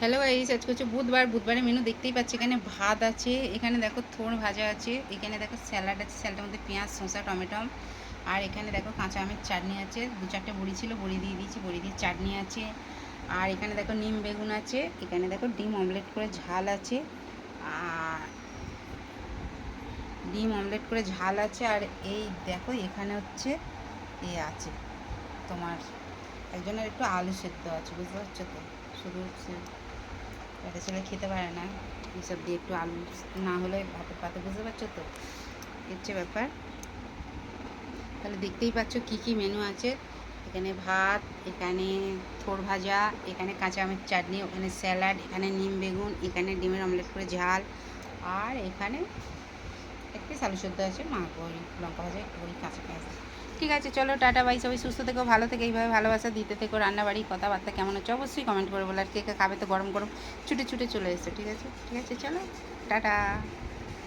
Hello guys, আজকে হচ্ছে বুধবার। বুধবারের মেনু দেখতেই পাচ্ছি। এখানে ভাত আছে, এখানে দেখো থোড় ভাজা আছে, এখানে দেখো স্যালাড আছে, স্যালাডের মধ্যে পেঁয়াজ, শসা, টমেটো, আর এখানে দেখো কাঁচা আমের চাটনি আছে। 2-4টে বড়ি ছিল, বড়ি দিয়ে দিয়েছি, বড়ি দিয়ে চাটনি আছে। আর এখানে দেখো নিম বেগুন আছে, এখানে দেখো ডিম অমলেট করে ঝাল আছে, আর ডিম অমলেট করে ঝাল আছে। আর এই দেখো এখানে হচ্ছে এ আছে তোমার, একজনের একটু আলু সেদ্ধ আছে, বুঝতে পারছো তো। শুধু হচ্ছে একটা ছেলে খেতে পারে না এসব দিয়ে, একটু আলু না হলে ভাতের পাতে, বুঝতে পারছো তো, হচ্ছে ব্যাপার। তাহলে দেখতেই পাচ্ছ কি কি মেনু আছে। এখানে ভাত, এখানে থোড় ভাজা, এখানে কাঁচা আমের চাটনি, ওখানে স্যালাড, এখানে নিম বেগুন, এখানে ডিমের অমলেট করে ঝাল, আর এখানে এক পিস আলু সেদ্ধ আছে, মা ওই লঙ্কা ভাজা একটু ওই কাঁচা পেঁয়াজ। ঠিক আছে, চলো টাটা বাই। সবাই সুস্থ থেকো, ভালো থেকে, এইভাবে ভালোবাসা দিতে থেকো। রান্নাবাড়ি কথাবার্তা কেমন হচ্ছে অবশ্যই কমেন্ট করে বলো। আর কে কে খাবে তো গরম গরম ছুটে ছুটে চলে এসো। ঠিক আছে, ঠিক আছে, চলো টাটা।